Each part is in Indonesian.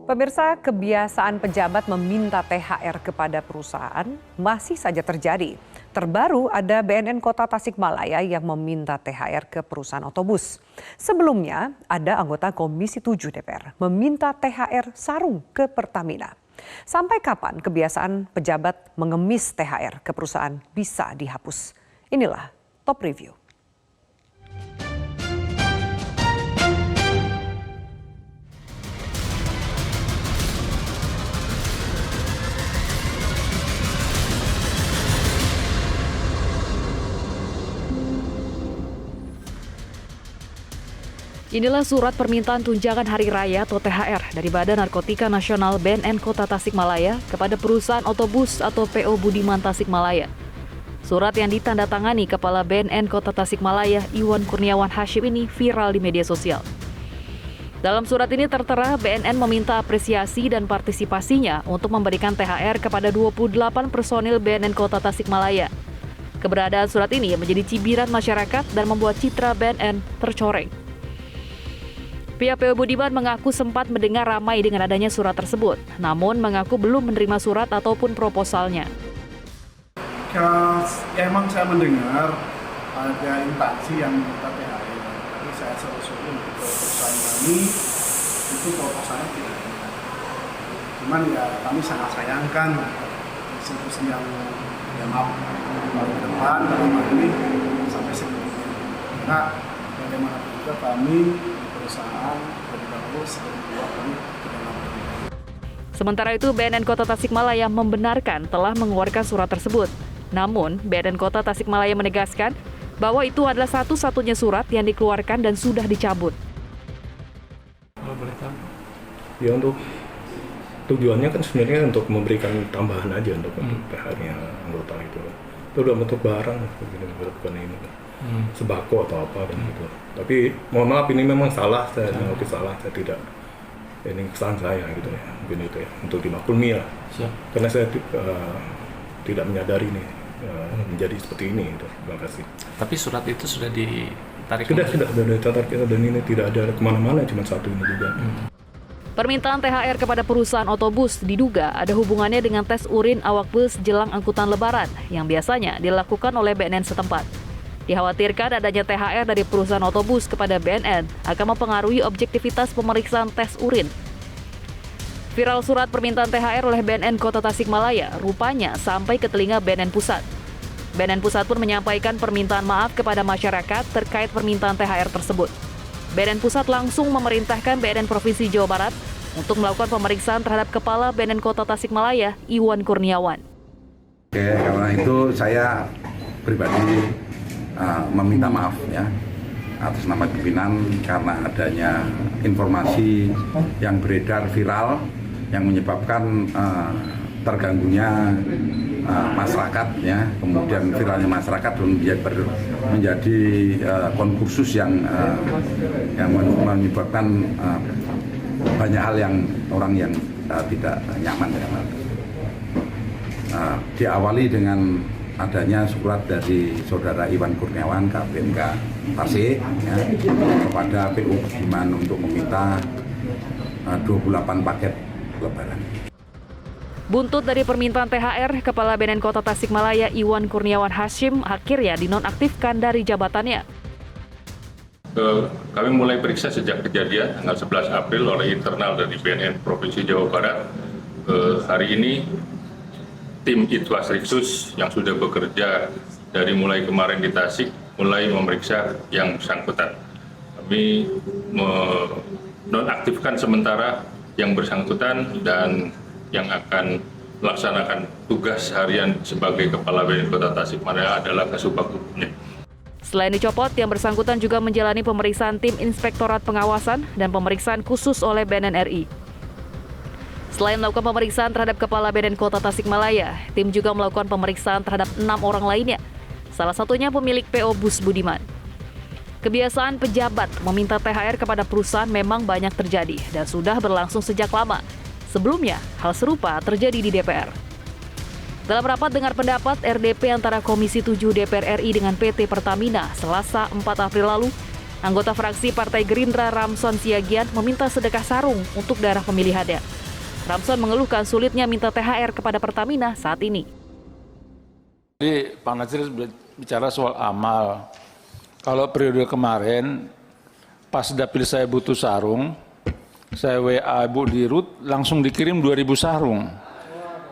Pemirsa, kebiasaan pejabat meminta THR kepada perusahaan masih saja terjadi. Terbaru ada BNN Kota Tasikmalaya yang meminta THR ke perusahaan otobus. Sebelumnya ada anggota Komisi 7 DPR meminta THR sarung ke Pertamina. Sampai kapan kebiasaan pejabat mengemis THR ke perusahaan bisa dihapus? Inilah Top Review. Inilah surat permintaan tunjangan hari raya atau THR dari Badan Narkotika Nasional BNN Kota Tasikmalaya kepada perusahaan otobus atau PO Budiman Tasikmalaya. Surat yang ditandatangani Kepala BNN Kota Tasikmalaya Iwan Kurniawan Hashim ini viral di media sosial. Dalam surat ini tertera BNN meminta apresiasi dan partisipasinya untuk memberikan THR kepada 28 personil BNN Kota Tasikmalaya. Keberadaan surat ini menjadi cibiran masyarakat dan membuat citra BNN tercoreng. Pihak PO Budiman mengaku sempat mendengar ramai dengan adanya surat tersebut, namun mengaku belum menerima surat ataupun proposalnya. Emang saya mendengar ada instansi yang meminta THR, tapi saya seluruh ke perusahaan kami itu proposalnya tidak ada. Cuman ya kami sangat sayangkan institusi yang maaf paling depan dalam hal ini sampai segini. Karena bagaimanapun juga kami perusahaan Sementara itu, BNN Kota Tasikmalaya membenarkan telah mengeluarkan surat tersebut. Namun, BNN Kota Tasikmalaya menegaskan bahwa itu adalah satu-satunya surat yang dikeluarkan dan sudah dicabut. Ya, untuk tujuannya kan sebenarnya untuk memberikan tambahan aja untuk THR-nya anggota itu. Itu udah bentuk barang, bukan ini. Sembako atau apa dan gitu. Tapi mohon maaf ini memang salah, saya mengakui salah, saya tidak, ini kesalahan saya gitu ya, mungkin itu ya, untuk dimaklumi lah. Karena saya tidak menyadari nih menjadi seperti ini gitu. Terima kasih. Tapi surat itu sudah ditarik? Sudah ditarik dan ini tidak ada kemana-mana, cuma satu ini juga. Permintaan THR kepada perusahaan otobus diduga ada hubungannya dengan tes urin awak bus jelang angkutan lebaran yang biasanya dilakukan oleh BNN setempat. Dikhawatirkan adanya THR dari perusahaan otobus kepada BNN akan mempengaruhi objektivitas pemeriksaan tes urin. Viral surat permintaan THR oleh BNN Kota Tasikmalaya rupanya sampai ke telinga BNN Pusat. BNN Pusat pun menyampaikan permintaan maaf kepada masyarakat terkait permintaan THR tersebut. BNN Pusat langsung memerintahkan BNN Provinsi Jawa Barat untuk melakukan pemeriksaan terhadap Kepala BNN Kota Tasikmalaya Iwan Kurniawan. Oke, karena itu saya pribadi meminta maaf ya atas nama pimpinan karena adanya informasi yang beredar viral yang menyebabkan terganggunya masyarakat ya, kemudian viralnya masyarakat menjadi konkursus yang menyebabkan banyak hal yang orang yang tidak nyaman ya. Diawali dengan adanya surat dari Saudara Iwan Kurniawan KPMK Tasik ya, kepada PO Budiman untuk meminta 28 paket lebaran. Buntut dari permintaan THR, Kepala BNN Kota Tasikmalaya Iwan Kurniawan Hashim akhirnya dinonaktifkan dari jabatannya. Kami mulai periksa sejak kejadian tanggal 11 April oleh internal dari BNN Provinsi Jawa Barat. Hari ini tim Itwas Riksus yang sudah bekerja dari mulai kemarin di Tasik mulai memeriksa yang bersangkutan. Kami menonaktifkan sementara yang bersangkutan dan yang akan melaksanakan tugas harian sebagai Kepala BNN Kota Tasikmalaya adalah Kasubag Hukumnya. Selain dicopot, yang bersangkutan juga menjalani pemeriksaan tim Inspektorat Pengawasan dan pemeriksaan khusus oleh BNN RI. Selain melakukan pemeriksaan terhadap Kepala BNN Kota Tasikmalaya, tim juga melakukan pemeriksaan terhadap 6 orang lainnya, salah satunya pemilik PO Bus Budiman. Kebiasaan pejabat meminta THR kepada perusahaan memang banyak terjadi dan sudah berlangsung sejak lama. Sebelumnya, hal serupa terjadi di DPR. Dalam rapat dengar pendapat RDP antara Komisi 7 DPR RI dengan PT Pertamina Selasa 4 April lalu, Anggota fraksi Partai Gerindra Ramson Siagian meminta sedekah sarung untuk daerah pemilihannya. Ramson mengeluhkan sulitnya minta THR kepada Pertamina saat ini. Jadi Pak Nasir bicara soal amal. Kalau periode kemarin pas dapil saya butuh sarung, saya WA Ibu Dirut langsung dikirim 2.000 sarung.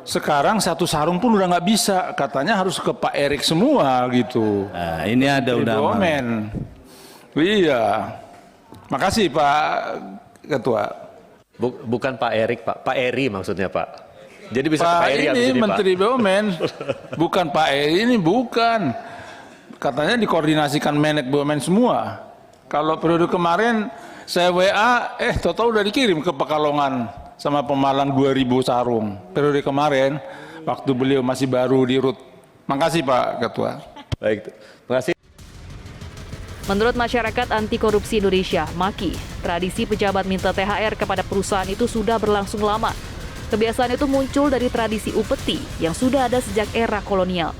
Sekarang 1 sarung pun udah nggak bisa, katanya harus ke Pak Erik semua gitu. Nah, ini ada udah BUMN. Iya, makasih Pak Ketua. bukan Pak Erik, Pak Eri maksudnya Pak. Jadi bisa Pak Pak Eri ini Pak. Menteri BUMN, bukan Pak Eri ini bukan. Katanya dikoordinasikan Menek BUMN semua. Kalau periode kemarin saya WA, total udah dikirim ke Pekalongan sama Pemalang 2.000 sarung. Periode kemarin waktu beliau masih baru di RUT. Makasih Pak Ketua. Baik, terima kasih. Menurut Masyarakat Anti Korupsi Indonesia, MAKI, tradisi pejabat minta THR kepada perusahaan itu sudah berlangsung lama. Kebiasaan itu muncul dari tradisi upeti yang sudah ada sejak era kolonial.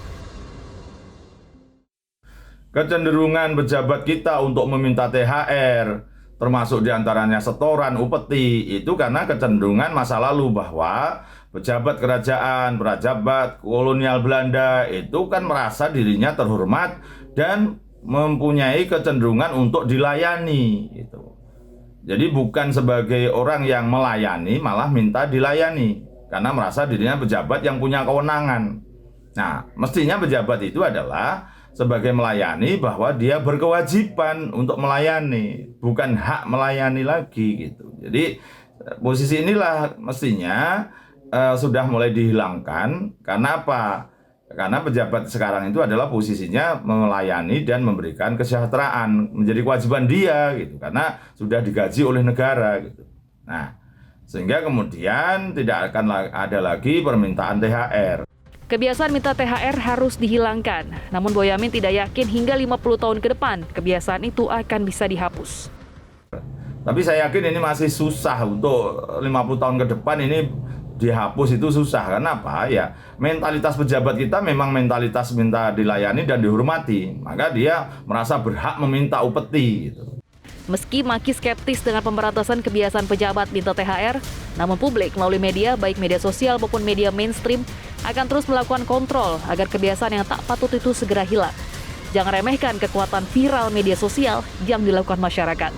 Kecenderungan pejabat kita untuk meminta THR, termasuk diantaranya setoran, upeti, itu karena kecenderungan masa lalu bahwa pejabat kerajaan, pejabat kolonial Belanda itu kan merasa dirinya terhormat dan mempunyai kecenderungan untuk dilayani gitu. Jadi bukan sebagai orang yang melayani, malah minta dilayani karena merasa dirinya pejabat yang punya kewenangan. Nah, mestinya pejabat itu adalah sebagai melayani bahwa dia berkewajiban untuk melayani, bukan hak melayani lagi gitu. Jadi posisi inilah mestinya sudah mulai dihilangkan. Karena apa? Karena pejabat sekarang itu adalah posisinya melayani dan memberikan kesejahteraan, menjadi kewajiban dia gitu, karena sudah digaji oleh negara gitu. Nah, sehingga kemudian tidak akan ada lagi permintaan THR. Kebiasaan minta THR harus dihilangkan, namun Boyamin tidak yakin hingga 50 tahun ke depan kebiasaan itu akan bisa dihapus. Tapi saya yakin ini masih susah untuk 50 tahun ke depan ini dihapus, itu susah. Karena apa? Ya, mentalitas pejabat kita memang mentalitas minta dilayani dan dihormati. Maka dia merasa berhak meminta upeti gitu. Meski MAKI skeptis dengan pemberantasan kebiasaan pejabat minta THR, namun publik melalui media, baik media sosial maupun media mainstream, akan terus melakukan kontrol agar kebiasaan yang tak patut itu segera hilang. Jangan remehkan kekuatan viral media sosial yang dilakukan masyarakat.